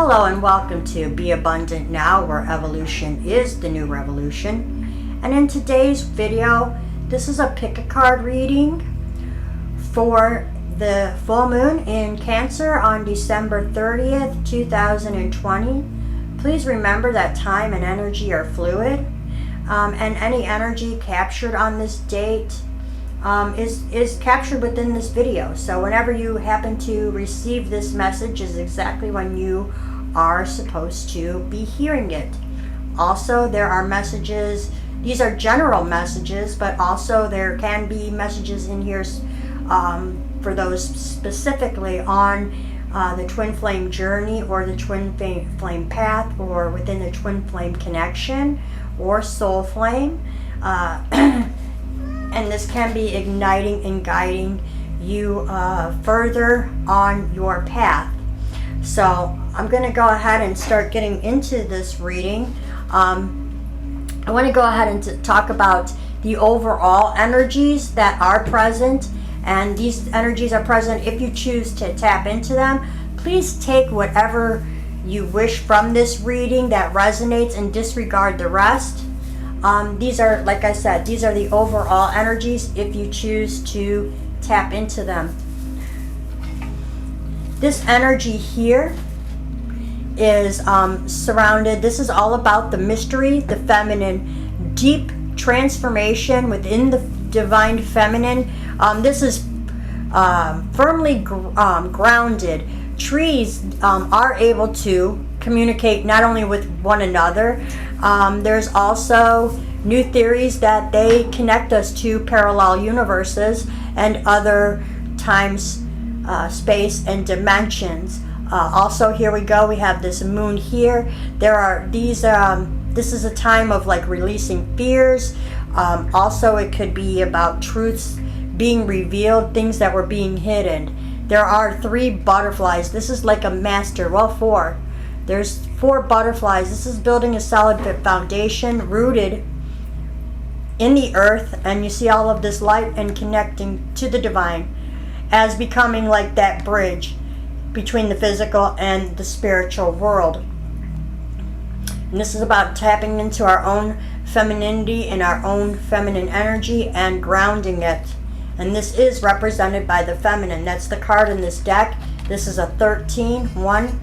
Hello and welcome to Be Abundant Now, where evolution is the new revolution. And in today's video, this is a pick a card reading for the full moon in Cancer on December 30th, 2020. Please remember that time and energy are fluid, and any energy captured on this date is captured within this video. So whenever you happen to receive this message is exactly when you are supposed to be hearing it. Also, there are messages, these are general messages, but also there can be messages in here for those specifically on the twin flame journey or the twin flame path or within the twin flame connection or soul flame. And this can be igniting and guiding you further on your path. So I'm going to go ahead and start getting into this reading. I want to go ahead and talk about the overall energies that are present. And these energies are present if you choose to tap into them. Please take whatever you wish from this reading that resonates and disregard the rest. These are, like I said, these are the overall energies if you choose to tap into them. This energy here is surrounded, this is all about the mystery, the feminine, deep transformation within the divine feminine. This is firmly grounded. Trees are able to communicate not only with one another, there's also new theories that they connect us to parallel universes and other times, space, and dimensions. Also, here we go, we have this moon here. There are these, this is a time of like releasing fears. Also, it could be about truths being revealed, things that were being hidden. There are 3 butterflies. This is like a master, well, 4. There's 4 butterflies. This is building a solid foundation rooted in the earth, and you see all of this light and connecting to the divine as becoming like that bridge between the physical and the spiritual world. And this is about tapping into our own femininity and our own feminine energy and grounding it. And this is represented by the feminine. That's the card in this deck. This is a 13, 1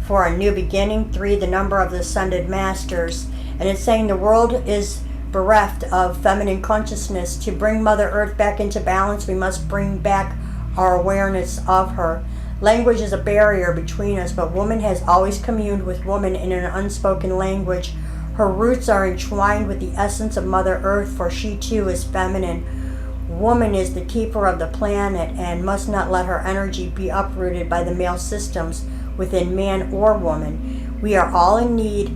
for a new beginning, 3 the number of the ascended masters. And it's saying the world is bereft of feminine consciousness. To bring Mother Earth back into balance, we must bring back our awareness of her. Language is a barrier between us, but woman has always communed with woman in an unspoken language. Her roots are entwined with the essence of Mother Earth, for she too is feminine. Woman is the keeper of the planet and must not let her energy be uprooted by the male systems within man or woman. We are all in need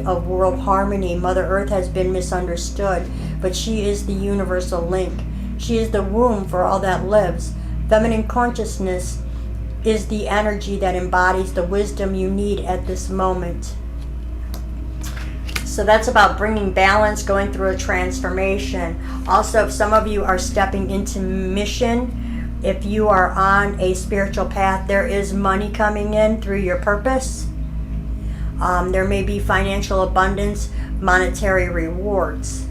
of world harmony. Mother Earth has been misunderstood, but she is the universal link. She is the womb for all that lives. Feminine consciousness is the energy that embodies the wisdom you need at this moment. So that's about bringing balance, going through a transformation. Also, if some of you are stepping into mission, if you are on a spiritual path, there is money coming in through your purpose. There may be financial abundance, monetary rewards.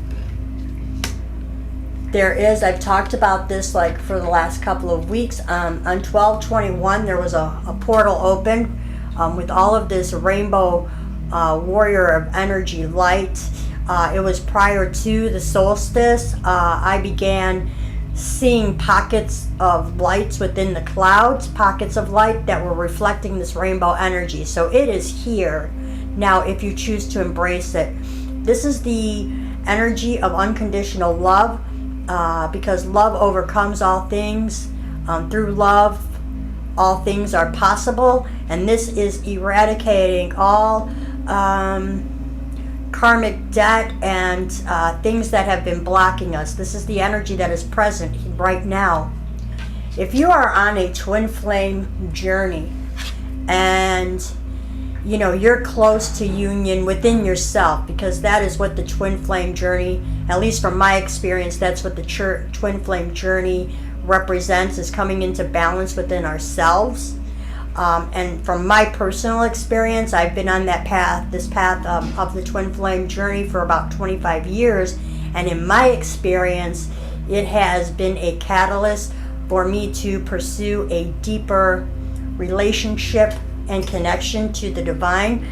There is, I've talked about this like for the last couple of weeks. On 12/21, there was a portal open with all of this rainbow warrior of energy light. It was prior to the solstice. I began seeing pockets of lights within the clouds, pockets of light that were reflecting this rainbow energy. So it is here now if you choose to embrace it. This is the energy of unconditional love, because love overcomes all things. Through love, all things are possible, and this is eradicating all karmic debt and things that have been blocking us. This is the energy that is present right now. If you are on a twin flame journey and you're close to union within yourself, because that is what the twin flame journey, at least from my experience, that's what the twin flame journey represents, is coming into balance within ourselves. And from my personal experience, I've been on that path, this path of the twin flame journey for about 25 years. And in my experience, it has been a catalyst for me to pursue a deeper relationship and connection to the divine.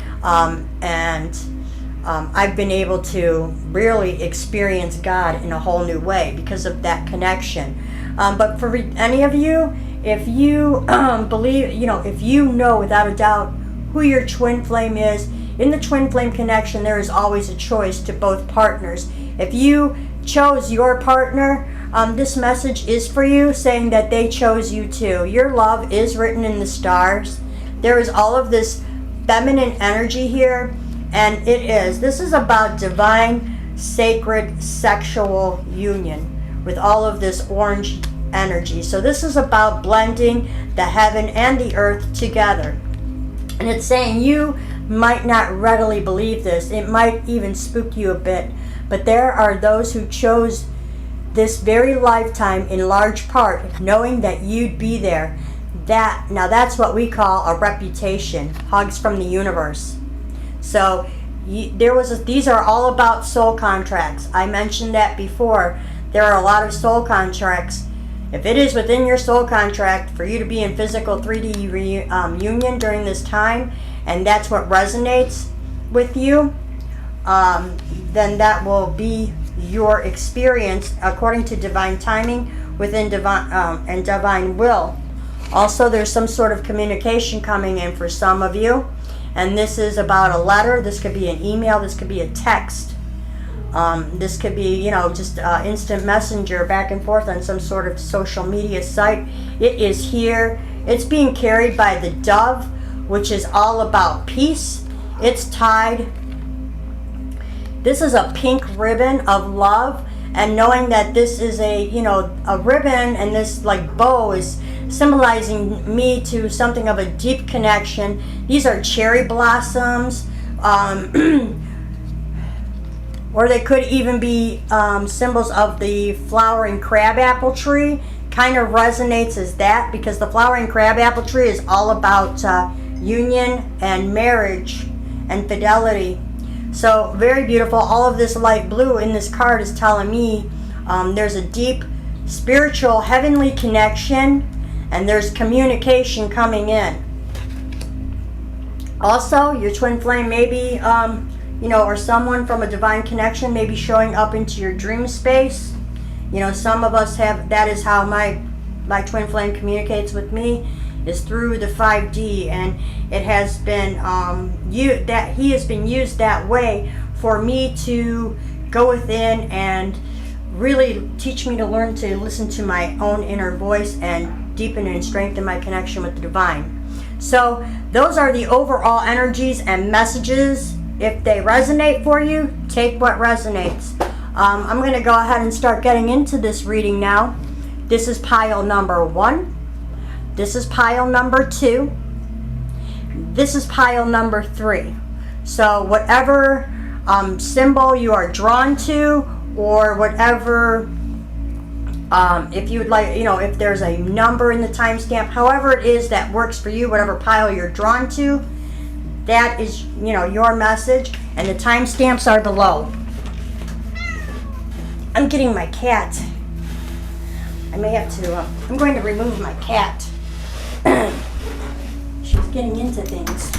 I've been able to really experience God in a whole new way because of that connection. But for any of you, if you believe, if you know without a doubt who your twin flame is, in the twin flame connection, there is always a choice to both partners. If you chose your partner, this message is for you, saying that they chose you too. Your love is written in the stars. There is all of this feminine energy here, and this is about divine, sacred, sexual union with all of this orange energy. So this is about blending the heaven and the earth together. And it's saying you might not readily believe this. It might even spook you a bit. But there are those who chose this very lifetime in large part knowing that you'd be there. Now that's what we call a reputation. Hugs from the universe. So these are all about soul contracts. I mentioned that before. There are a lot of soul contracts. If it is within your soul contract for you to be in physical 3D union during this time, and that's what resonates with you, then that will be your experience according to divine timing within divine and divine will. Also, there's some sort of communication coming in for some of you, and this is about a letter. This could be an email. This could be a text. This could be, just instant messenger back and forth on some sort of social media site. It is here. It's being carried by the dove, which is all about peace. It's tied. This is a pink ribbon of love, and knowing that this is a ribbon, and this like bow is symbolizing me to something of a deep connection. These are cherry blossoms. Or they could even be symbols of the flowering crabapple tree. Kind of resonates as that, because the flowering crabapple tree is all about union and marriage and fidelity. So very beautiful. All of this light blue in this card is telling me there's a deep spiritual heavenly connection, and there's communication coming in. Also, your twin flame may be or someone from a divine connection may be showing up into your dream space. Some of us have, that is how my twin flame communicates with me, is through the 5D, and it has been he has been used that way for me to go within and really teach me to learn to listen to my own inner voice and deepen and strengthen my connection with the divine. So those are the overall energies and messages. If they resonate for you, take what resonates. I'm going to go ahead and start getting into this reading now. This is pile number 1. This is pile number 2. This is pile number 3. So whatever symbol you are drawn to, or whatever, if you would like, if there's a number in the timestamp, however it is that works for you, whatever pile you're drawn to, that is, your message, and the timestamps are below. I'm getting my cat. I may have to, I'm going to remove my cat. She's getting into things.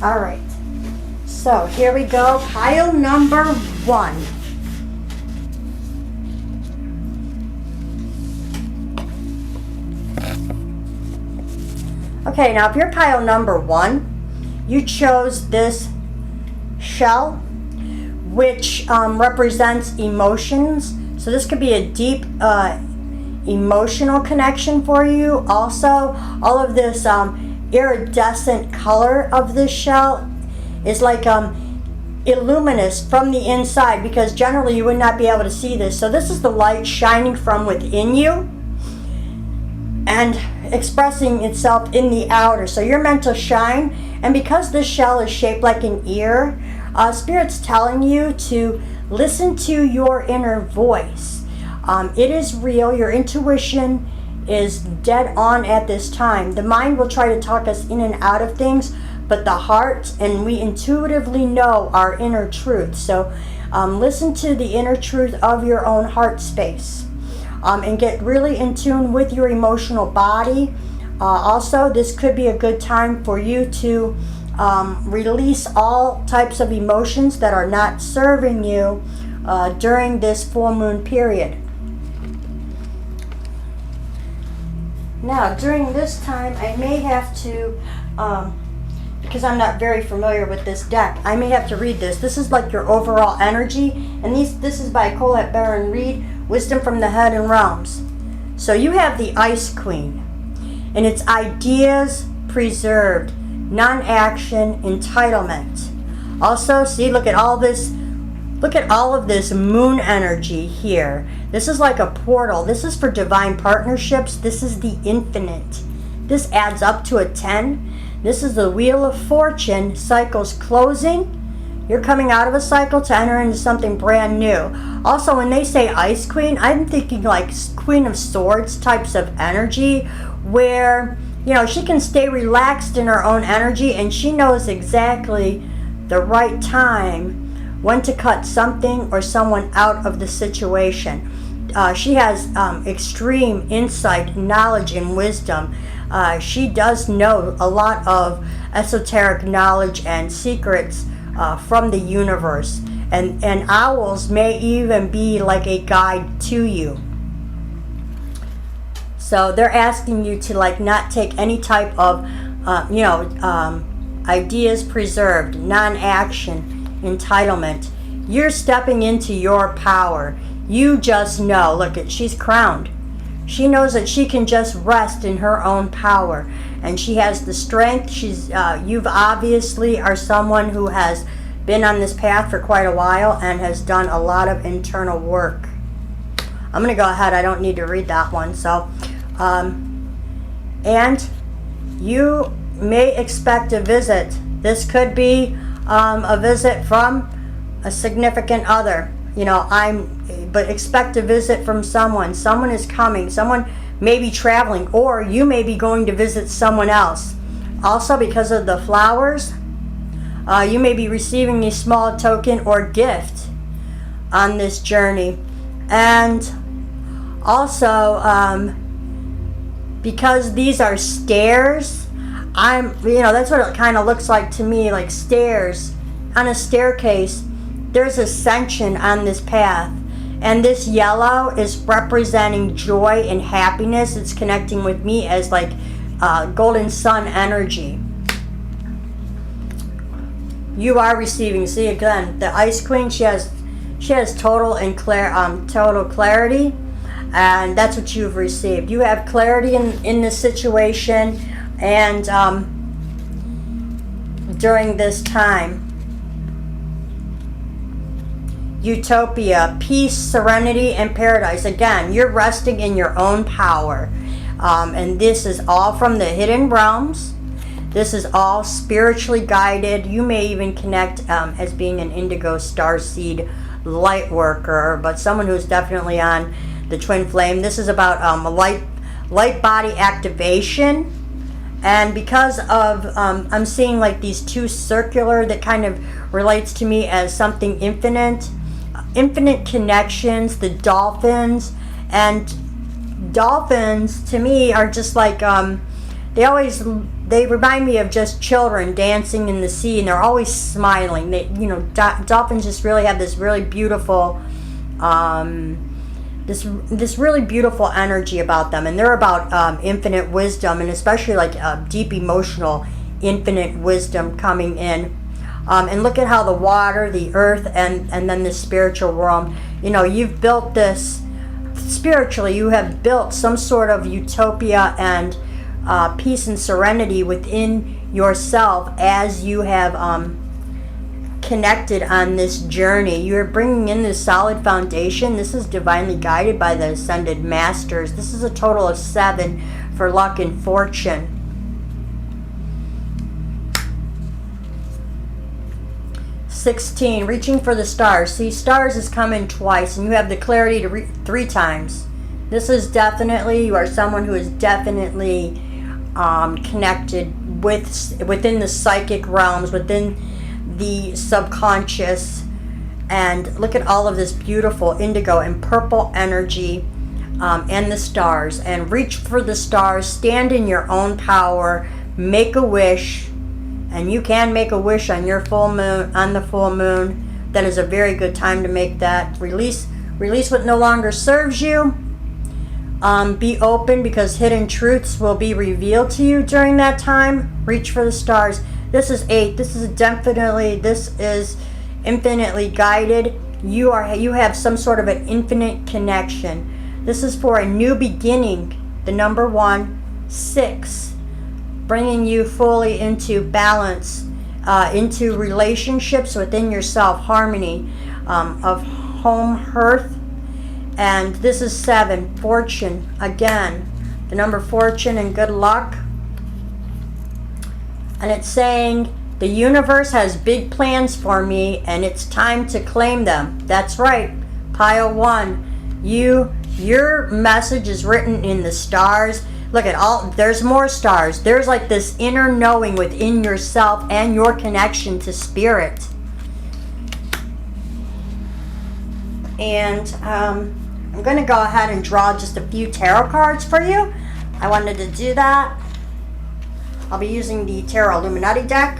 All right. So here we go. Pile number 1. Okay, now if you're pile number 1, you chose this shell, which represents emotions. So this could be a deep emotional connection for you. Also, all of this iridescent color of this shell is like illuminous from the inside, because generally you would not be able to see this. So this is the light shining from within you and expressing itself in the outer. So you're meant to shine, and because this shell is shaped like an ear, Spirit's telling you to listen to your inner voice. It is real. Your intuition is dead on at this time. The mind will try to talk us in and out of things, but the heart, and we intuitively know our inner truth. So listen to the inner truth of your own heart space, and get really in tune with your emotional body. Also, this could be a good time for you to release all types of emotions that are not serving you during this full moon period. Now, during this time, I may have to, because I'm not very familiar with this deck, I may have to read this. This is like your overall energy, and this is by Colette Baron-Reid, Wisdom from the Hidden Realms. So you have the Ice Queen, and it's ideas preserved, non-action, entitlement. Also, see, look at all this. Look at all of this moon energy here. This is like a portal. This is for divine partnerships. This is the infinite. This adds up to a 10. This is the Wheel of Fortune. Cycles closing. You're coming out of a cycle to enter into something brand new. Also, when they say Ice Queen, I'm thinking like Queen of Swords types of energy, where, you know, she can stay relaxed in her own energy, and she knows exactly the right time when to cut something or someone out of the situation. She has extreme insight, knowledge, and wisdom. She does know a lot of esoteric knowledge and secrets from the universe. And owls may even be like a guide to you. So they're asking you to like not take any type of, ideas preserved, non-action, entitlement. You're stepping into your power. You just know. Look, she's crowned. She knows that she can just rest in her own power, and she has the strength. You've obviously are someone who has been on this path for quite a while and has done a lot of internal work. I'm going to go ahead. I don't need to read that one. So, and you may expect a visit. This could be a visit from a significant other. But expect a visit from someone. Someone is coming. Someone may be traveling, or you may be going to visit someone else. Also, because of the flowers, you may be receiving a small token or gift on this journey. And also, because these are stairs, that's what it kind of looks like to me, like stairs. On a staircase, there's ascension on this path. And this yellow is representing joy and happiness. It's connecting with me as like golden sun energy. You are receiving. See, again, the Ice Queen, she has total clarity, and that's what you've received. You have clarity in this situation, and during this time. Utopia, peace, serenity, and paradise. Again, you're resting in your own power. And this is all from the hidden realms. This is all spiritually guided. You may even connect as being an indigo starseed light worker, but someone who's definitely on the twin flame. This is about a light body activation. And because of, I'm seeing like these two circular that kind of relates to me as something infinite connections, the dolphins. And dolphins to me are just like, they remind me of just children dancing in the sea, and they're always smiling. Dolphins just really have this really beautiful, this really beautiful energy about them, and they're about infinite wisdom, and especially like deep emotional infinite wisdom coming in. And look at how the water, the earth, and then the spiritual realm, you've built this spiritually. You have built some sort of utopia and peace and serenity within yourself as you have connected on this journey. You're bringing in this solid foundation. This is divinely guided by the ascended masters. This is a total of 7 for luck and fortune. 16, reaching for the stars. See, stars is coming twice, and you have the clarity to 3 times. This is definitely, you are someone who is definitely connected within the psychic realms, within the subconscious. And look at all of this beautiful indigo and purple energy, and the stars. And reach for the stars, stand in your own power, make a wish. And you can make a wish on your full moon, on the full moon. That is a very good time to make that. Release what no longer serves you. Be open, because hidden truths will be revealed to you during that time. Reach for the stars. This is 8. This is infinitely guided. You have some sort of an infinite connection. This is for a new beginning. The number 1, 6. Bringing you fully into balance, into relationships within yourself, harmony of home, hearth. And this is 7, fortune. Again, the number fortune and good luck. And it's saying, the universe has big plans for me, and it's time to claim them. That's right, pile 1. Your message is written in the stars. Look at all, there's more stars. There's like this inner knowing within yourself and your connection to spirit. And I'm going to go ahead and draw just a few tarot cards for you. I wanted to do that. I'll be using the Tarot Illuminati deck.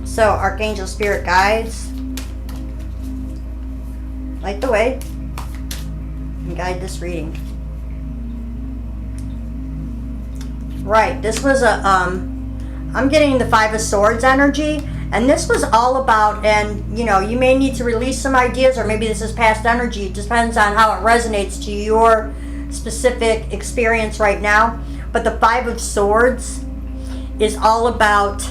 So, Archangel Spirit Guides, light the way and guide this reading. Right, this was I'm getting the 5 of Swords energy, and this was all about, and you may need to release some ideas, or maybe this is past energy. It depends on how it resonates to your specific experience right now. But the 5 of Swords is all about,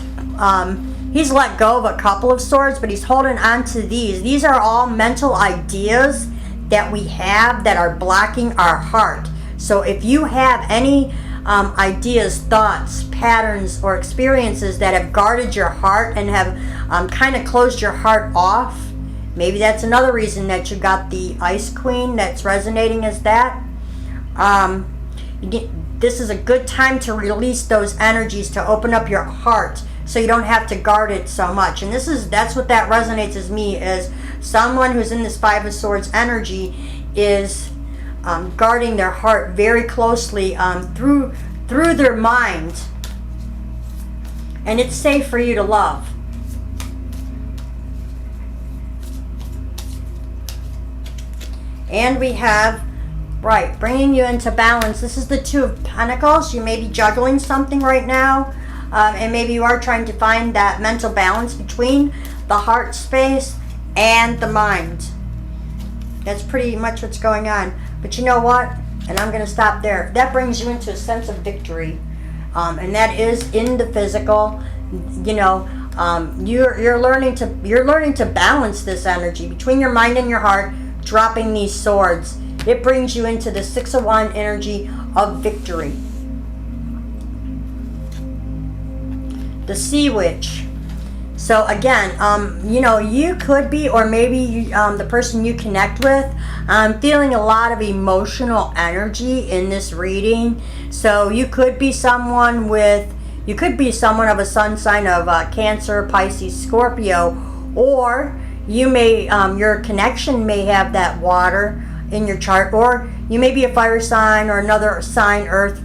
he's let go of a couple of swords, but he's holding on to these. These are all mental ideas that we have that are blocking our heart. So if you have any ideas, thoughts, patterns, or experiences that have guarded your heart and have kind of closed your heart off, maybe that's another reason that you got the Ice Queen that's resonating as that. This is a good time to release those energies, to open up your heart, so you don't have to guard it so much. And that's what that resonates as me, as someone who's in this 5 of Swords energy is guarding their heart very closely through their mind. And it's safe for you to love. And we have, right, bringing you into balance. This is the 2 of Pentacles. You may be juggling something right now. And maybe you are trying to find that mental balance between the heart space and the mind. That's pretty much what's going on. But you know what? And I'm going to stop there. That brings you into a sense of victory. And that is in the physical. You're learning to balance this energy between your mind and your heart, dropping these swords. It brings you into the 6 of Wands energy of victory. The Sea Witch. So again, you could be, or maybe the person you connect with, feeling a lot of emotional energy in this reading. So you could be someone of a sun sign of Cancer, Pisces, Scorpio, or you may, your connection may have that water in your chart, or you may be a fire sign or another sign, earth,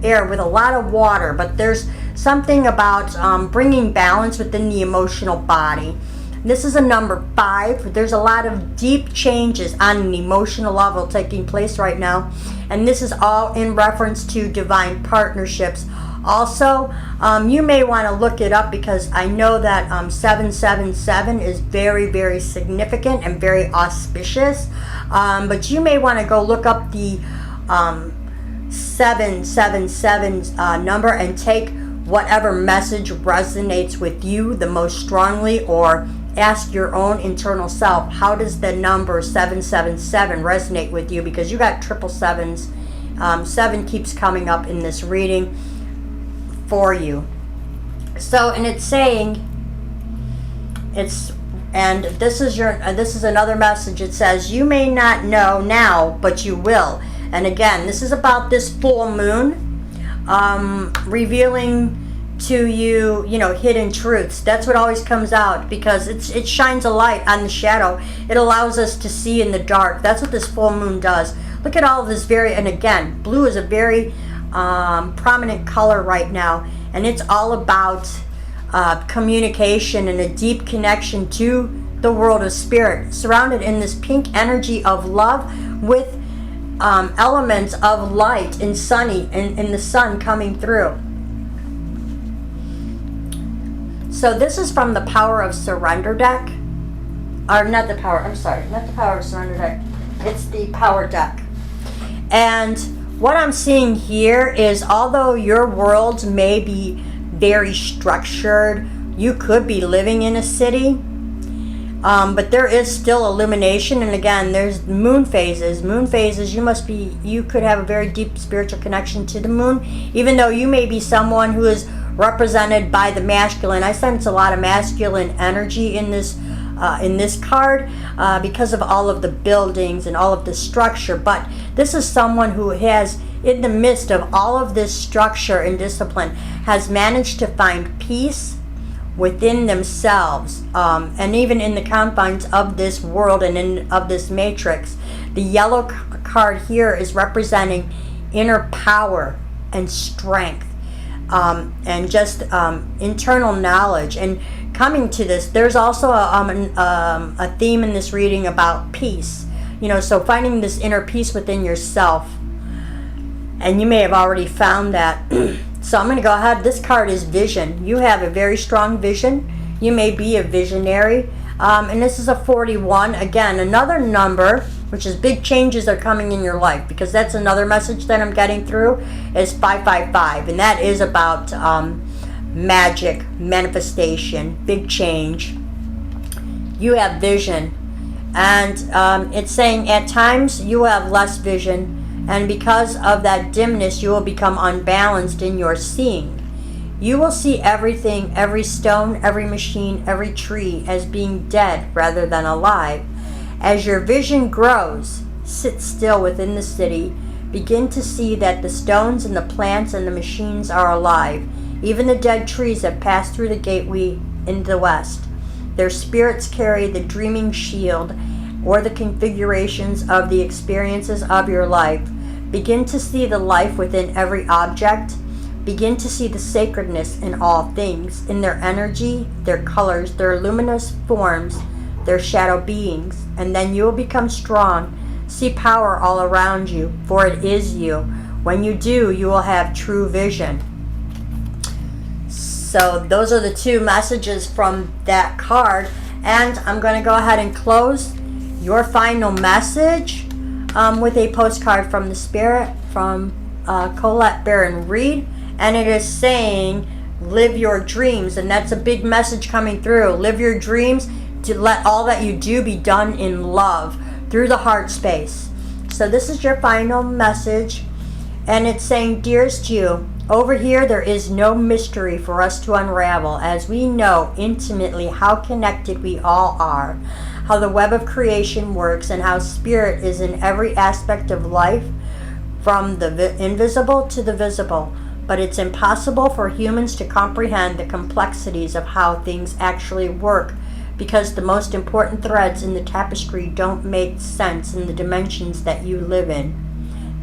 air, with a lot of water. But there's something about bringing balance within the emotional body. This is a number 5. There's a lot of deep changes on an emotional level taking place right now, and this is all in reference to divine partnerships. Also, you may want to look it up, because I know that 777 is very, very significant and very auspicious. But you may want to go look up the 777 number and take whatever message resonates with you the most strongly, or ask your own internal self, how does the number 777 resonate with you? Because you got 777s. 7 keeps coming up in this reading for you. So, and it's saying, And this is another message. It says, you may not know now, but you will. And again, this is about this full moon revealing to you, hidden truths. That's what always comes out, because it shines a light on the shadow. It allows us to see in the dark. That's what this full moon does. Look at all of this and again, blue is a very prominent color right now, and it's all about communication and a deep connection to the world of spirit, surrounded in this pink energy of love with elements of light and sunny and the sun coming through. So this is from the Power of Surrender deck. Or not the Power of Surrender deck. It's the Power deck. And what I'm seeing here is, although your world may be very structured, you could be living in a city, but there is still illumination. And again, there's moon phases. You could have a very deep spiritual connection to the moon, even though you may be someone who is represented by the masculine. I sense a lot of masculine energy in this card because of all of the buildings and all of the structure. But this is someone who has, in the midst of all of this structure and discipline, has managed to find peace within themselves, and even in the confines of this world and of this matrix. The yellow card here is representing inner power and strength, and just internal knowledge. And coming to this, there's also a theme in this reading about peace. So finding this inner peace within yourself. And you may have already found that. So I'm going to go ahead. This card is vision. You have a very strong vision. You may be a visionary. And this is a 41. Again, another number, which is big changes are coming in your life, because that's another message that I'm getting through, is 555. And that is about magic, manifestation, big change. You have vision. And it's saying at times you have less vision. And because of that dimness, you will become unbalanced in your seeing. You will see everything, every stone, every machine, every tree as being dead rather than alive. As your vision grows, sit still within the city. Begin to see that the stones and the plants and the machines are alive. Even the dead trees have passed through the gateway in the west. Their spirits carry the dreaming shield, or the configurations of the experiences of your life. Begin to see the life within every object. Begin to see the sacredness in all things, in their energy, their colors, their luminous forms, their shadow beings. And then you will become strong. See power all around you, for it is you. When you do, you will have true vision. So those are the two messages from that card. And I'm going to go ahead and close your final message with a postcard from the Spirit from Colette Baron-Reid. And it is saying, live your dreams. And that's a big message coming through. Live your dreams, to let all that you do be done in love through the heart space. So this is your final message. And it's saying, dearest you, over here there is no mystery for us to unravel, as we know intimately how connected we all are, how the web of creation works, and how spirit is in every aspect of life, from the invisible to the visible. But it's impossible for humans to comprehend the complexities of how things actually work, because the most important threads in the tapestry don't make sense in the dimensions that you live in.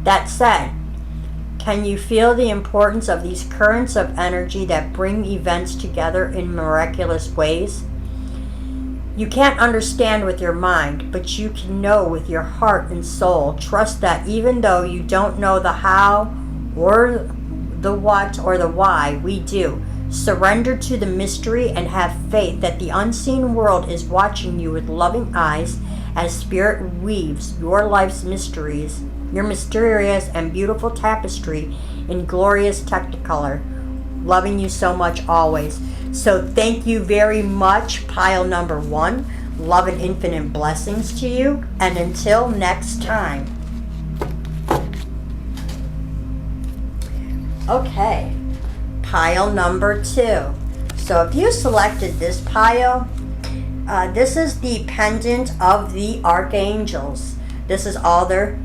That said, can you feel the importance of these currents of energy that bring events together in miraculous ways? You can't understand with your mind, but you can know with your heart and soul. Trust that even though you don't know the how or the what or the why, we do. Surrender to the mystery and have faith that the unseen world is watching you with loving eyes as spirit weaves your life's mysteries, your mysterious and beautiful tapestry in glorious technicolor. Loving you so much always. So thank you very much, pile number 1. Love and infinite blessings to you. And until next time. Okay, pile number 2. So if you selected this pile, This is the pendant of the archangels. This is all their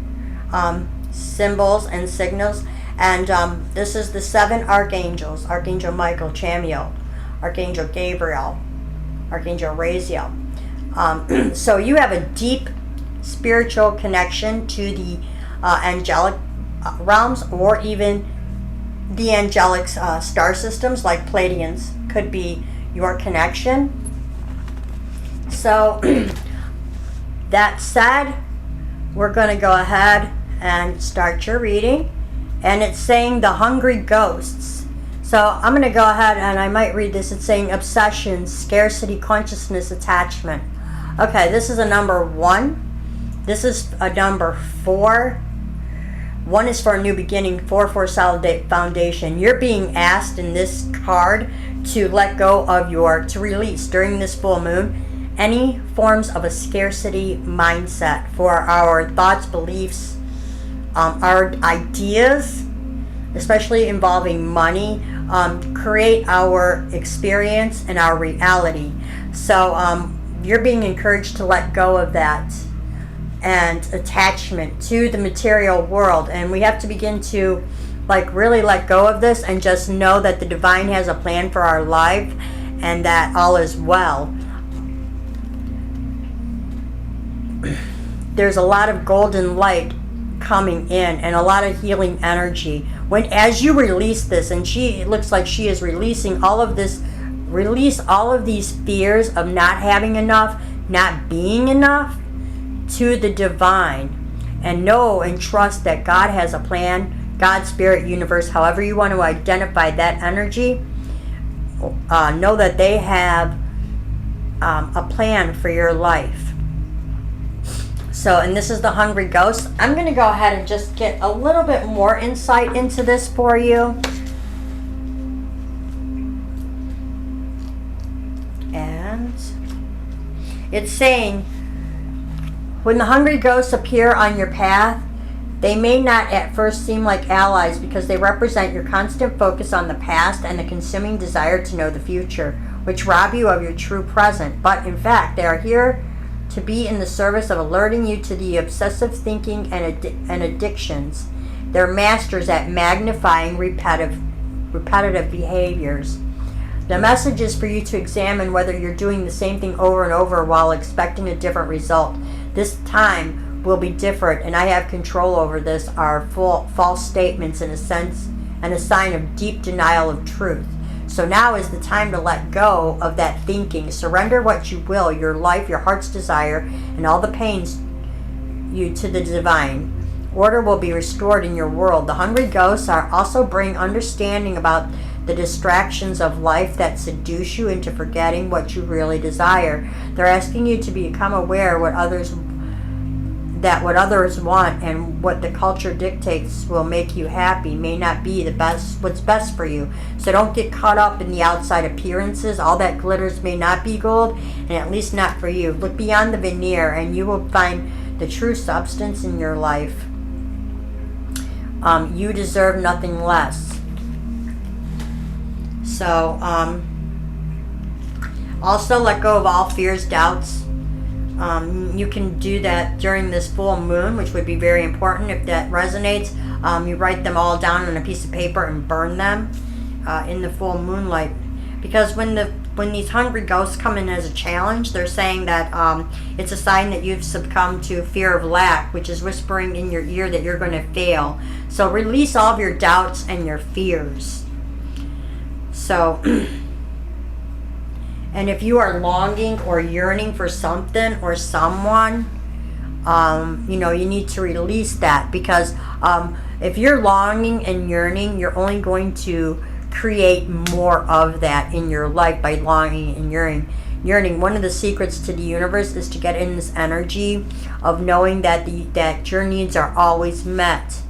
symbols and signals. And this is the 7 archangels: Archangel Michael, Chamuel, Archangel Gabrielle, Archangel Raziel. So you have a deep spiritual connection to the angelic realms, or even the angelic star systems, like Pleiadians could be your connection. So that said, we're going to go ahead and start your reading. And it's saying the hungry ghosts. So I'm going to go ahead and I might read this. It's saying obsession, scarcity, consciousness, attachment. Okay, this is a number 1. This is a number 4. 1 is for a new beginning, 4 for a solid foundation. You're being asked in this card to let go of to release during this full moon any forms of a scarcity mindset for our thoughts, beliefs, our ideas, especially involving money, create our experience and our reality. So you're being encouraged to let go of that and attachment to the material world. And we have to begin to really let go of this and just know that the divine has a plan for our life and that all is well. There's a lot of golden light coming in and a lot of healing energy as you release this. And it looks like she is releasing all of this. Release all of these fears of not having enough, not being enough, to the divine, and know and trust that God has a plan. God, spirit, universe, however you want to identify that energy, know that they have a plan for your life. So, and this is the hungry ghost. I'm going to go ahead and just get a little bit more insight into this for you. And it's saying, when the hungry ghosts appear on your path, they may not at first seem like allies because they represent your constant focus on the past and the consuming desire to know the future, which rob you of your true present. But in fact, they are here to be in the service of alerting you to the obsessive thinking and addictions. They're masters at magnifying repetitive behaviors. The message is for you to examine whether you're doing the same thing over and over while expecting a different result. This time will be different, and I have control over this, are false statements in a sense and a sign of deep denial of truth. So now is the time to let go of that thinking. Surrender what you will, your life, your heart's desire, and all the pains you to the divine. Order will be restored in your world. The hungry ghosts also bring understanding about the distractions of life that seduce you into forgetting what you really desire. They're asking you to become aware what others want and what the culture dictates will make you happy may not be what's best for you. So don't get caught up in the outside appearances. All that glitters may not be gold, and at least not for you. Look beyond the veneer and you will find the true substance in your life. You deserve nothing less. So also let go of all fears, doubts. You can do that during this full moon, which would be very important. If that resonates, you write them all down on a piece of paper and burn them in the full moonlight. Because when these hungry ghosts come in as a challenge, they're saying that it's a sign that you've succumbed to fear of lack, which is whispering in your ear that you're going to fail. So release all of your doubts and your fears. So... And if you are longing or yearning for something or someone, you need to release that. Because if you're longing and yearning, you're only going to create more of that in your life by longing and yearning. One of the secrets to the universe is to get in this energy of knowing that your needs are always met,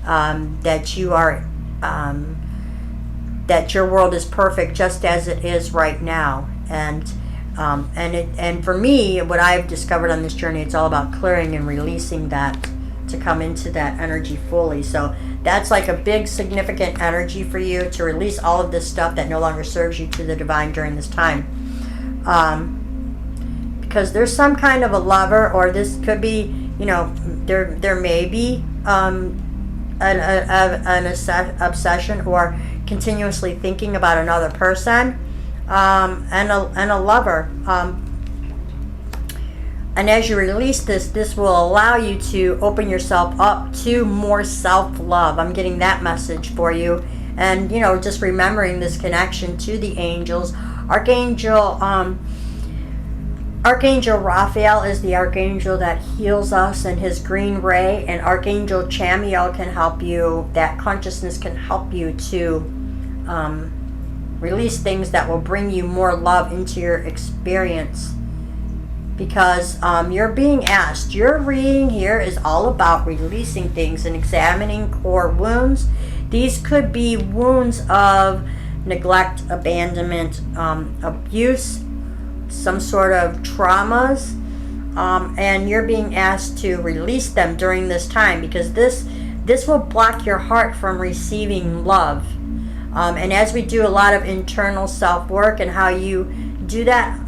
that you are... that your world is perfect just as it is right now. And for me, what I've discovered on this journey, it's all about clearing and releasing that to come into that energy fully. So that's like a big significant energy for you to release all of this stuff that no longer serves you to the divine during this time. because there's some kind of a lover, or this could be, you know, there may be an obsession or continuously thinking about another person, and a lover. And as you release this will allow you to open yourself up to more self-love. I'm getting that message for you. And, you know, just remembering this connection to the angels. Archangel Raphael is the archangel that heals us, and his green ray. And Archangel Chamiel can help you. That consciousness can help you to release things that will bring you more love into your experience. Because you're being asked, your reading here is all about releasing things and examining core wounds. These could be wounds of neglect, abandonment, abuse, some sort of traumas, and you're being asked to release them during this time, because this will block your heart from receiving love. And as we do a lot of internal self-work and how you do that,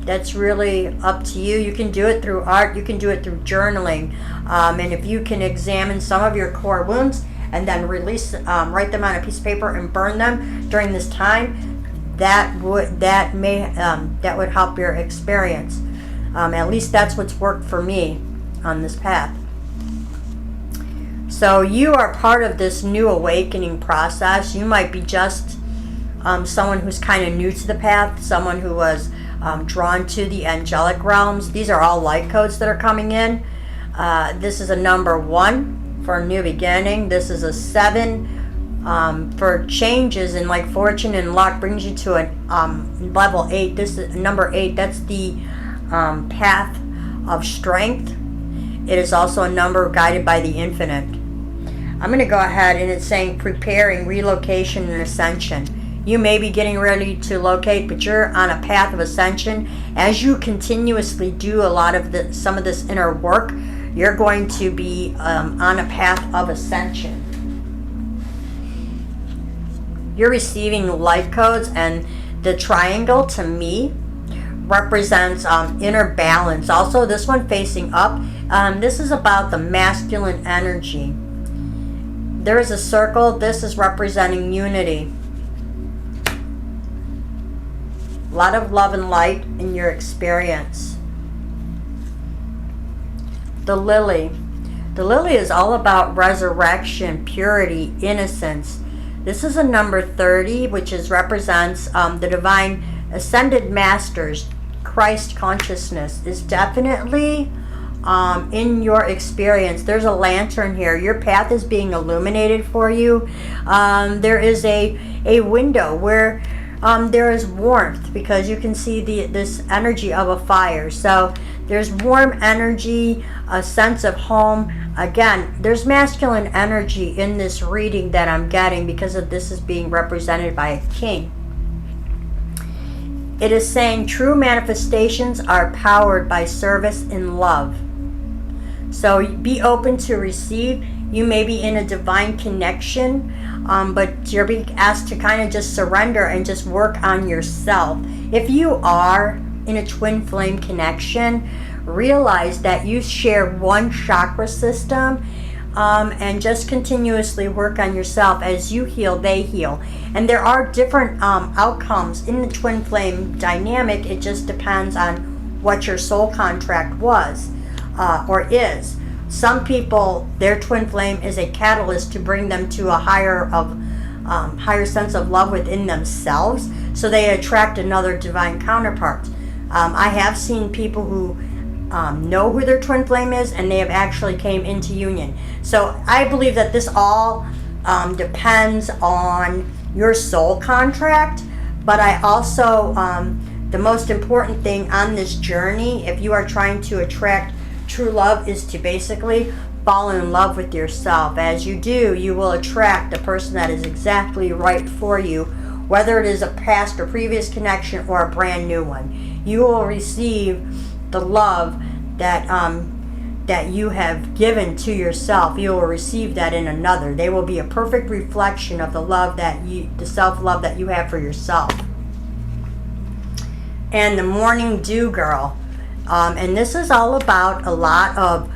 that's really up to you. You can do it through art. You can do it through journaling. And if you can examine some of your core wounds and then write them on a piece of paper and burn them during this time, that would help your experience. At least that's what's worked for me on this path. So you are part of this new awakening process. You might be just someone who's kind of new to the path, someone who was drawn to the angelic realms. These are all light codes that are coming in. This is a number 1 for a new beginning. This is a 7 for changes in like fortune and luck, brings you to a level 8. This is number 8. That's the path of strength. It is also a number guided by the infinite. I'm going to go ahead, and it's saying preparing relocation and ascension. You may be getting ready to locate, but you're on a path of ascension. As you continuously do a lot of some of this inner work, you're going to be on a path of ascension. You're receiving light codes, and the triangle to me represents inner balance. Also, this one facing up, this is about the masculine energy. There is a circle. This is representing unity. A lot of love and light in your experience. The lily. The lily is all about resurrection, purity, innocence. This is a number 30, which represents the divine ascended masters. Christ consciousness is definitely in your experience. There's a lantern here. Your path is being illuminated for you. There is a window where there is warmth, because you can see this energy of a fire. So there's warm energy, a sense of home. Again, there's masculine energy in this reading that I'm getting, because of this is being represented by a king. It is saying true manifestations are powered by service and love. So be open to receive. You may be in a divine connection, but you're being asked to kind of just surrender and just work on yourself. If you are in a twin flame connection, realize that you share one chakra system, and just continuously work on yourself. As you heal, they heal. And there are different outcomes in the twin flame dynamic. It just depends on what your soul contract was or is. Some people, their twin flame is a catalyst to bring them to a higher sense of love within themselves, so they attract another divine counterpart. I have seen people who know who their twin flame is, and they have actually came into union. So I believe that this all depends on your soul contract, but I also, the most important thing on this journey, if you are trying to attract true love, is to basically fall in love with yourself. As you do, you will attract the person that is exactly right for you, whether it is a past or previous connection or a brand new one. You will receive the love that you have given to yourself. You will receive that in another. They will be a perfect reflection of the self-love that you have for yourself. And the morning dew girl. And this is all about a lot of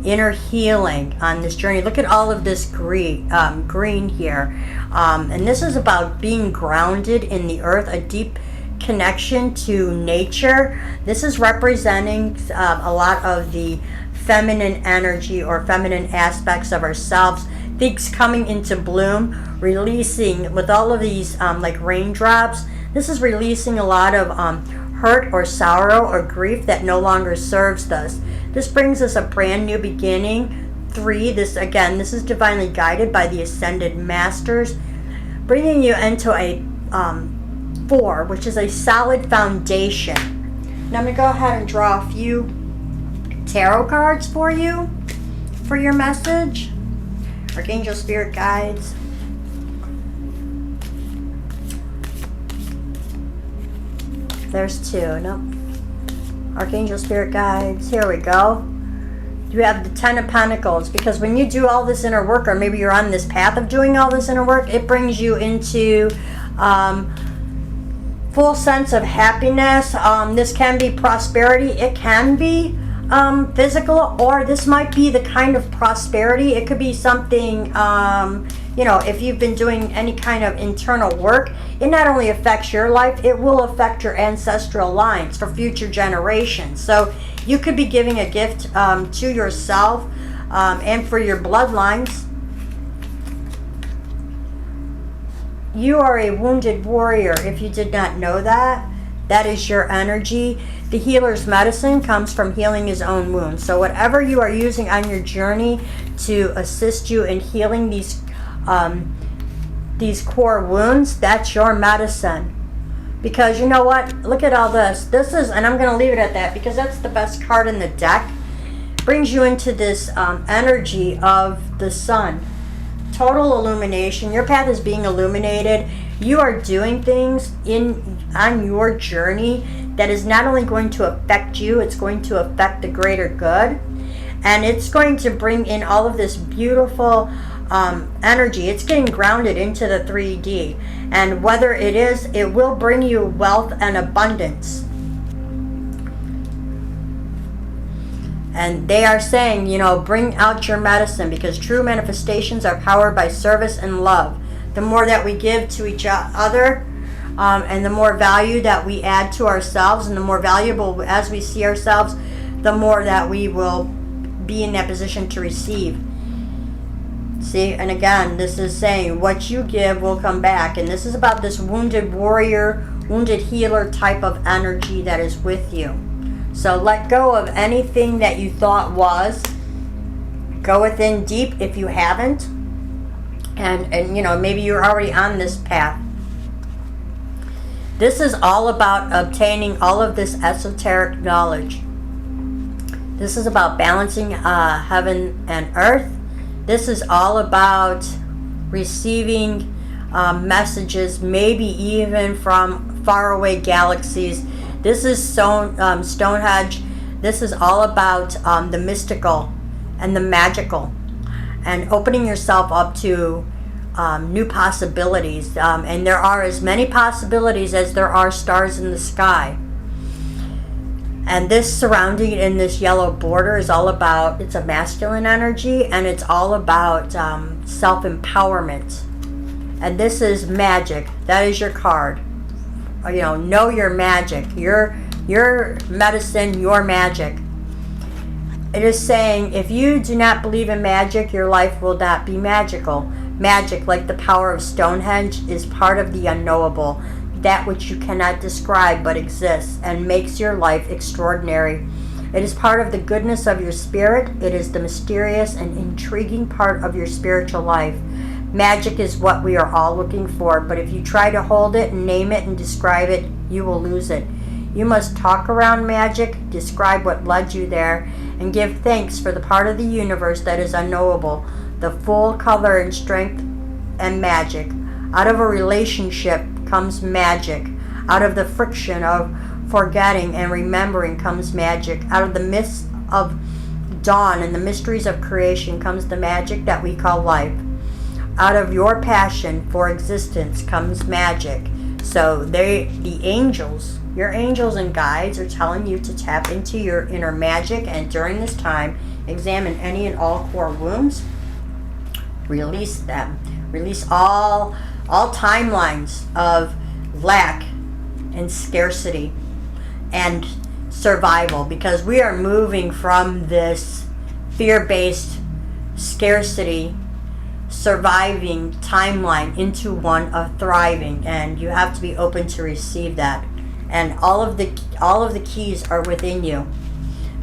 inner healing on this journey. Look at all of this green here. And this is about being grounded in the earth, a deep connection to nature. This is representing a lot of the feminine energy or feminine aspects of ourselves, things coming into bloom, releasing with all of these like raindrops. This is releasing a lot of hurt or sorrow or grief that no longer serves us. This brings us a brand new beginning. 3, this is divinely guided by the ascended masters, bringing you into a 4, which is a solid foundation. Now I'm going to go ahead and draw a few tarot cards for you for your message. Archangel Spirit Guides. There's 2. Nope. Archangel Spirit Guides. Here we go. You have the 10 of Pentacles, because when you do all this inner work, or maybe you're on this path of doing all this inner work, it brings you into full sense of happiness. This can be prosperity. It can be physical, or this might be the kind of prosperity. It could be something, if you've been doing any kind of internal work, it not only affects your life, it will affect your ancestral lines for future generations. So you could be giving a gift to yourself and for your bloodlines. You are a wounded warrior. If you did not know that, that is your energy. The healer's medicine comes from healing his own wounds. So whatever you are using on your journey to assist you in healing these core wounds, that's your medicine. Because you know what? Look at all this. This is, and I'm going to leave it at that because that's the best card in the deck. Brings you into this energy of the sun. Total illumination. Your path is being illuminated. You are doing things on your journey that is not only going to affect you, it's going to affect the greater good. And it's going to bring in all of this beautiful energy. It's getting grounded into the 3D. And whether it is, it will bring you wealth and abundance. And they are saying, bring out your medicine, because true manifestations are powered by service and love. The more that we give to each other, and the more value that we add to ourselves, and the more valuable as we see ourselves, the more that we will be in that position to receive. See, and again, this is saying what you give will come back. And this is about this wounded warrior, wounded healer type of energy that is with you. So let go of anything that you thought was. Go within deep if you haven't. And maybe you're already on this path. This is all about obtaining all of this esoteric knowledge. This is about balancing heaven and earth. This is all about receiving messages, maybe even from faraway galaxies. This is Stonehenge. This is all about the mystical and the magical, and opening yourself up to new possibilities. And there are as many possibilities as there are stars in the sky. And this surrounding in this yellow border is all about, it's a masculine energy, and it's all about self-empowerment. And this is magic. That is your card. Know your magic. Your medicine, your magic. It is saying, if you do not believe in magic, your life will not be magical. Magic, like the power of Stonehenge, is part of the unknowable. That which you cannot describe but exists and makes your life extraordinary. It is part of the goodness of your spirit. It is the mysterious and intriguing part of your spiritual life. Magic is what we are all looking for, but if you try to hold it and name it and describe it, you will lose it. You must talk around magic, describe what led you there, and give thanks for the part of the universe that is unknowable, the full color and strength and magic. Out of a relationship comes magic. Out of the friction of forgetting and remembering comes magic. Out of the mists of dawn and the mysteries of creation comes the magic that we call life. Out of your passion for existence comes magic. So the angels, your angels and guides are telling you to tap into your inner magic, and during this time, examine any and all core wounds. Release them. Release all timelines of lack and scarcity and survival, because we are moving from this fear-based scarcity surviving timeline into one of thriving, and you have to be open to receive that. And all of the keys are within you.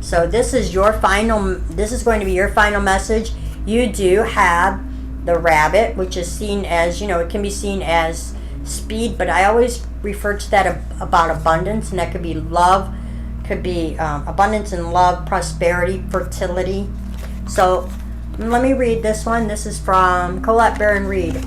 So this is going to be your final message. You do have the rabbit, which is seen as, it can be seen as speed, but I always refer to that about abundance, and that could be love, could be abundance and love, prosperity, fertility. So let me read this one. This is from Colette, Baron-Reid,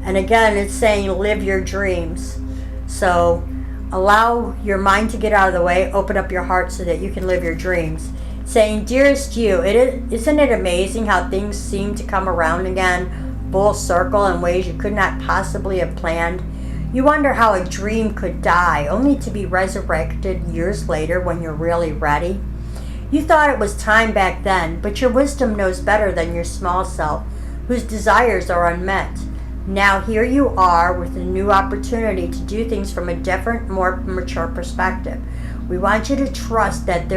and again it's saying live your dreams. So allow your mind to get out of the way, open up your heart so that you can live your dreams. Saying, dearest you, isn't it amazing how things seem to come around again, full circle, in ways you could not possibly have planned? You wonder how a dream could die, only to be resurrected years later when you're really ready. You thought it was time back then, but your wisdom knows better than your small self, whose desires are unmet. Now here you are with a new opportunity to do things from a different, more mature perspective. We want you to trust that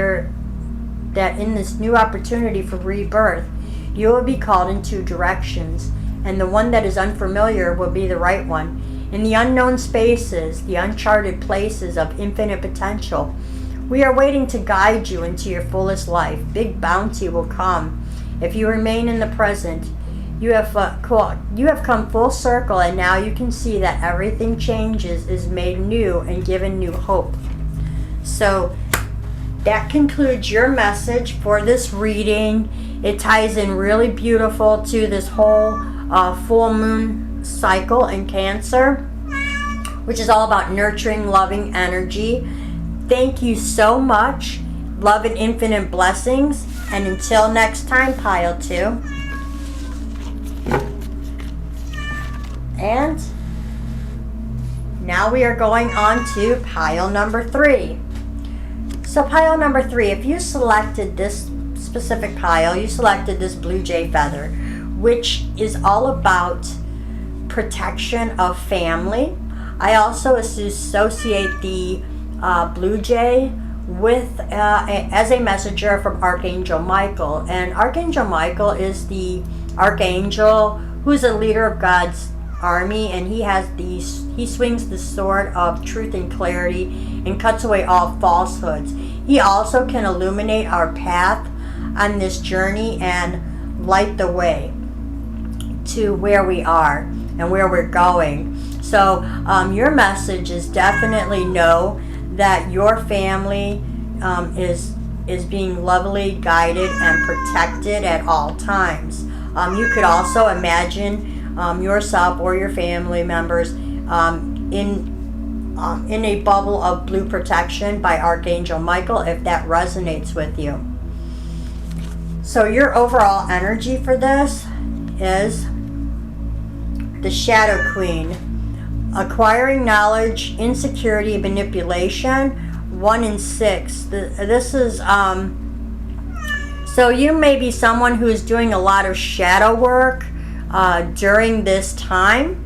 in this new opportunity for rebirth, you will be called in two directions, and the one that is unfamiliar will be the right one. In the unknown spaces, the uncharted places of infinite potential, we are waiting to guide you into your fullest life. Big bounty will come if you remain in the present. You have come full circle, and now you can see that everything changes, is made new, and given new hope. So that concludes your message for this reading. It ties in really beautiful to this whole full moon cycle in Cancer, which is all about nurturing, loving energy. Thank you so much. Love and infinite blessings. And until next time, pile 2. And now we are going on to pile number 3. So pile number 3, if you selected this specific pile, you selected this blue jay feather, which is all about protection of family. I also associate the blue jay with as a messenger from Archangel Michael, and Archangel Michael is the archangel who's a leader of God's army, and he swings the sword of truth and clarity and cuts away all falsehoods. He also can illuminate our path on this journey and light the way to where we are and where we're going. So your message is definitely know that your family is being lovely guided and protected at all times. You could also imagine yourself or your family members in a bubble of blue protection by Archangel Michael, if that resonates with you. So your overall energy for this is the Shadow Queen. Acquiring knowledge, insecurity, manipulation, 1 in 6. This is, so you may be someone who is doing a lot of shadow work during this time,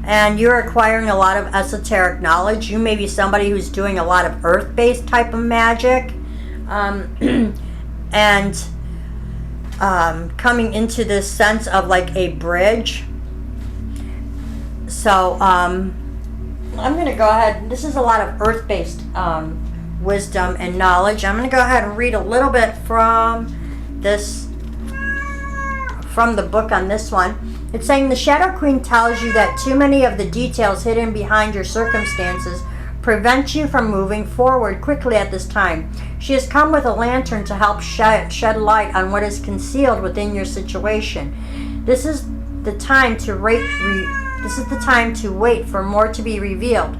and you're acquiring a lot of esoteric knowledge. You may be somebody who's doing a lot of earth-based type of magic, and coming into this sense of like a bridge. So I'm going to go ahead. This is a lot of earth-based wisdom and knowledge. I'm going to go ahead and read a little bit from the book on this one. It's saying the Shadow Queen tells you that too many of the details hidden behind your circumstances prevent you from moving forward quickly at this time. She has come with a lantern to help shed light on what is concealed within your situation. This is the time to wait for more to be revealed.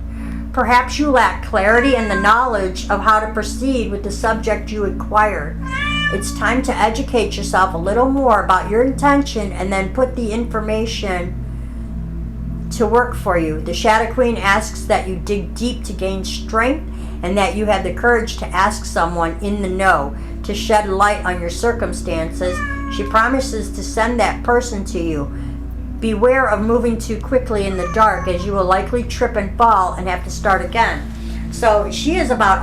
Perhaps you lack clarity and the knowledge of how to proceed with the subject you acquired. It's time to educate yourself a little more about your intention and then put the information to work for you. The Shadow Queen asks that you dig deep to gain strength, and that you have the courage to ask someone in the know to shed light on your circumstances. She promises to send that person to you. Beware of moving too quickly in the dark, as you will likely trip and fall and have to start again. So she is about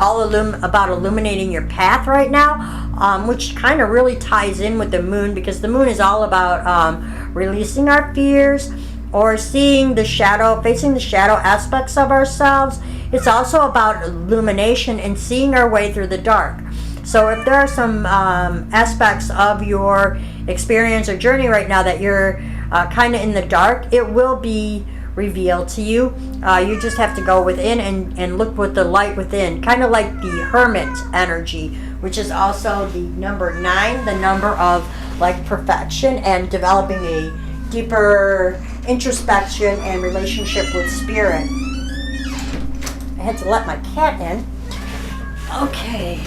about illuminating your path right now, which kind of really ties in with the moon, because the moon is all about releasing our fears, or seeing the shadow, facing the shadow aspects of ourselves. It's also about illumination and seeing our way through the dark. So if there are some aspects of your experience or journey right now that you're kind of in the dark, it will be revealed to you. You just have to go within and look with the light within, kind of like the hermit energy, which is also the number 9, the number of like perfection and developing a deeper introspection and relationship with spirit. I had to let my cat in. Okay.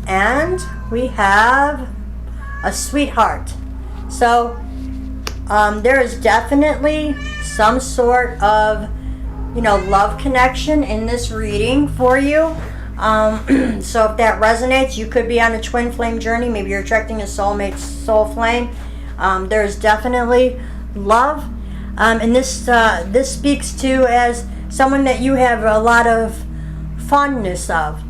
And we have a sweetheart. So there is definitely some sort of, love connection in this reading for you. So if that resonates, you could be on a twin flame journey. Maybe you're attracting a soulmate soul flame. There's definitely love. And this speaks to as someone that you have a lot of fondness of.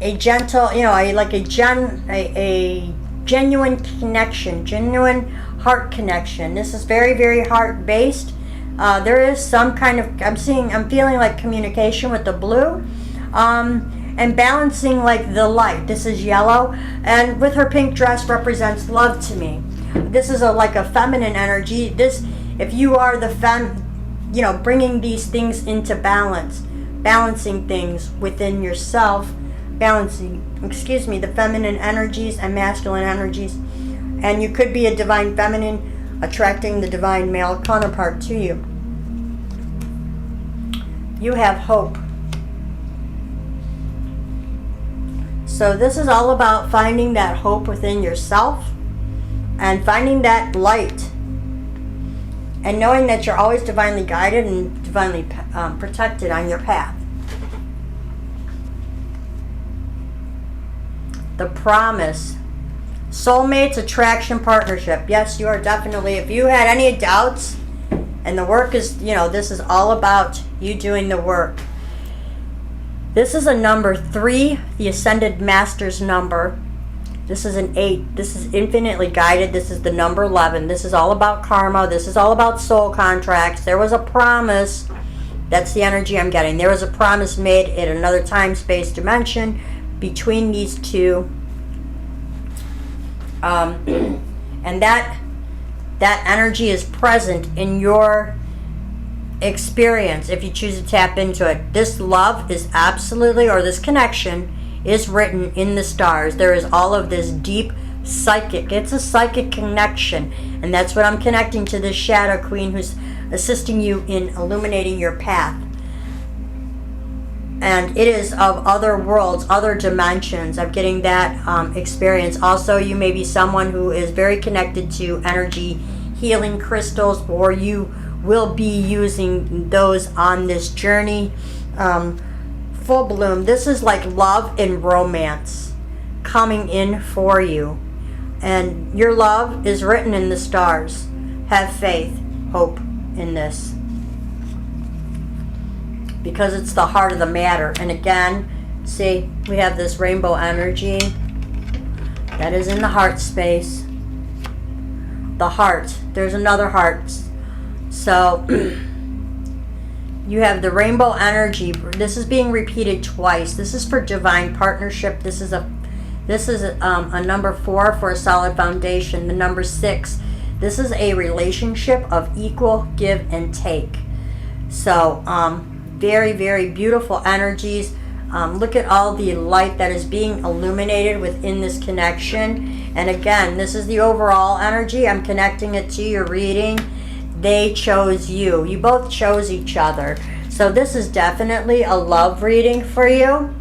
A gentle, a genuine connection, genuine heart connection. This is very, very heart based. There is some kind of, I'm feeling like communication with the blue, and balancing like the light. This is yellow, and with her pink dress represents love to me. This is like a feminine energy. This, if you are the bringing these things into balance, balancing things within yourself, balancing, the feminine energies and masculine energies. And you could be a divine feminine attracting the divine male counterpart to you. You have hope. So this is all about finding that hope within yourself and finding that light, and knowing that you're always divinely guided and divinely protected on your path. The promise. Soulmates, attraction, partnership. Yes, you are definitely, if you had any doubts, and the work is, this is all about you doing the work. This is a number 3, the Ascended Master's number. This is an 8. This is infinitely guided. This is the number 11. This is all about karma. This is all about soul contracts. There was a promise. That's the energy I'm getting. There was a promise made in another time, space, dimension between these two. And that energy is present in your experience if you choose to tap into it. This love is absolutely, or this connection is written in the stars. There is all of this deep psychic. It's a psychic connection, and that's what I'm connecting to this Shadow Queen who's assisting you in illuminating your path. And it is of other worlds, other dimensions. I'm getting that experience. Also, you may be someone who is very connected to energy healing crystals, or you will be using those on this journey. Full bloom. This is like love and romance coming in for you. And your love is written in the stars. Have faith, hope in this. Because it's the heart of the matter. And again, see, we have this rainbow energy that is in the heart space. The heart. There's another heart. So you have the rainbow energy. This is being repeated twice. This is for divine partnership. This is a number 4 for a solid foundation. The number 6. This is a relationship of equal give and take. So very, very beautiful energies. Look at all the light that is being illuminated within this connection. And again, this is the overall energy. I'm connecting it to your reading. They chose you. You both chose each other. So this is definitely a love reading for you.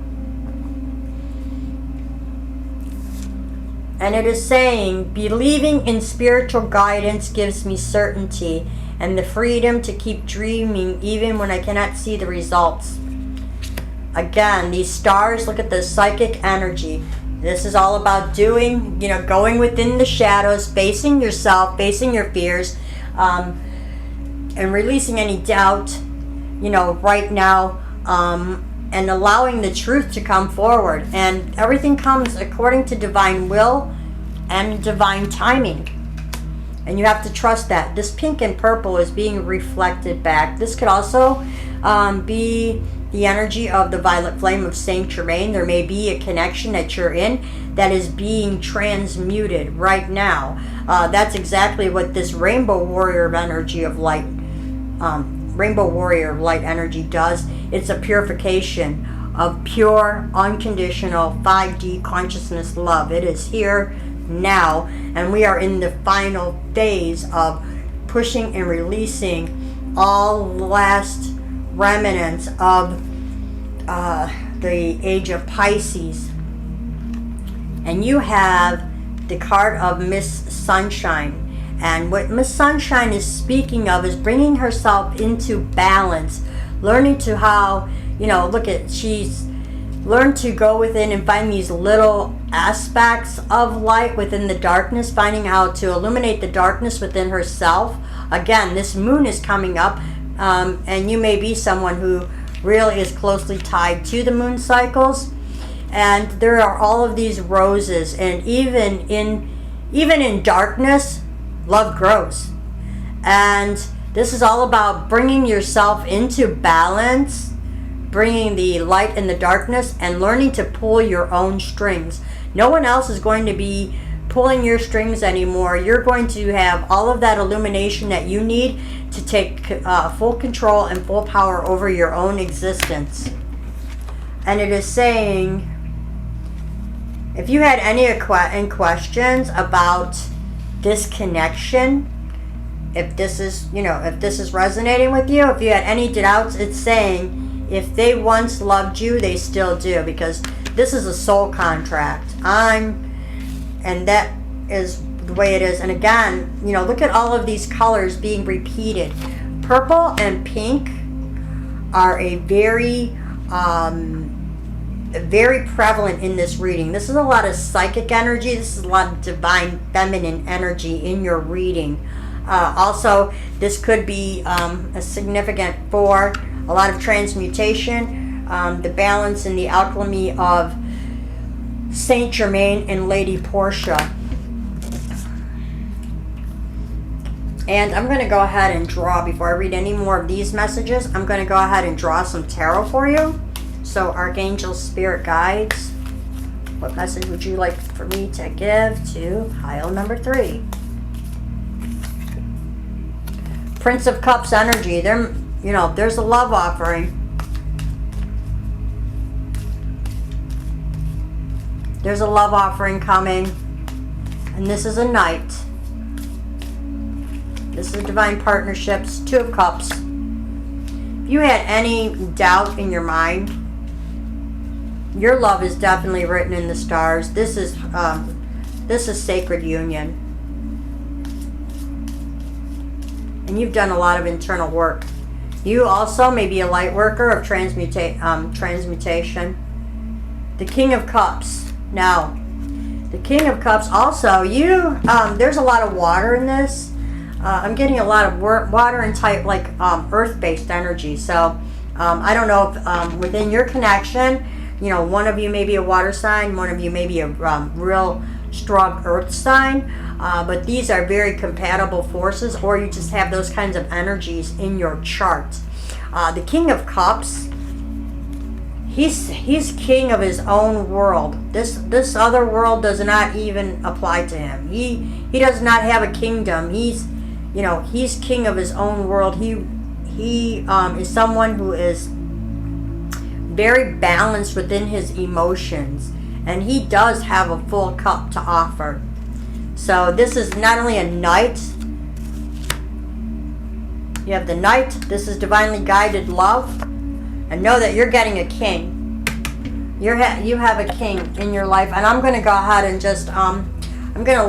And it is saying, believing in spiritual guidance gives me certainty and the freedom to keep dreaming even when I cannot see the results. Again, these stars, look at the psychic energy. This is all about doing, going within the shadows, facing yourself, facing your fears, and releasing any doubt, right now, and allowing the truth to come forward. And everything comes according to divine will and divine timing. And you have to trust that. This pink and purple is being reflected back. This could also be the energy of the violet flame of Saint Germain. There may be a connection that you're in that is being transmuted right now. That's exactly what this rainbow warrior energy of light, rainbow warrior light energy does. It's a purification of pure, unconditional 5D consciousness love. It is here now, and we are in the final phase of pushing and releasing all last remnants of the age of Pisces. And you have the card of Miss Sunshine. And what Miss Sunshine is speaking of is bringing herself into balance, learning to how, she's learned to go within and find these little aspects of light within the darkness, finding how to illuminate the darkness within herself. Again, this moon is coming up, and you may be someone who really is closely tied to the moon cycles. And there are all of these roses, and even in darkness, love grows. And this is all about bringing yourself into balance, bringing the light and the darkness, and learning to pull your own strings. No one else is going to be pulling your strings anymore. You're going to have all of that illumination that you need to take full control and full power over your own existence. And it is saying, if you had any questions about this connection, if this is, if this is resonating with you, if you had any doubts, it's saying, if they once loved you, they still do, because this is a soul contract. And that is the way it is. And again, look at all of these colors being repeated. Purple and pink are very prevalent in this reading. This is a lot of psychic energy. This is a lot of divine feminine energy in your reading. Also, this could be a significant for a lot of transmutation, the balance and the alchemy of Saint Germain and Lady Portia. And I'm going to go ahead and draw, before I read any more of these messages, I'm going to go ahead and draw some tarot for you. So, Archangel Spirit Guides, what message would you like for me to give to pile number 3? Prince of Cups energy. There's a love offering. There's a love offering coming. And this is a knight. This is divine partnerships. 2 of Cups. If you had any doubt in your mind, your love is definitely written in the stars. This is sacred union. And you've done a lot of internal work. You also may be a light worker of transmutation. The King of Cups. Now, the King of Cups also, there's a lot of water in this. I'm getting a lot of water and type, like earth-based energy. So I don't know if within your connection, one of you may be a water sign, one of you may be a real strong earth sign, but these are very compatible forces, or you just have those kinds of energies in your chart. The King of Cups, he's king of his own world. This other world does not even apply to him. He does not have a kingdom. He's king of his own world. He is someone who is very balanced within his emotions, and he does have a full cup to offer. So this is not only a knight. You have the knight. This is divinely guided love, and know that you're getting a king. You have a king in your life, and I'm going to go ahead and just I'm gonna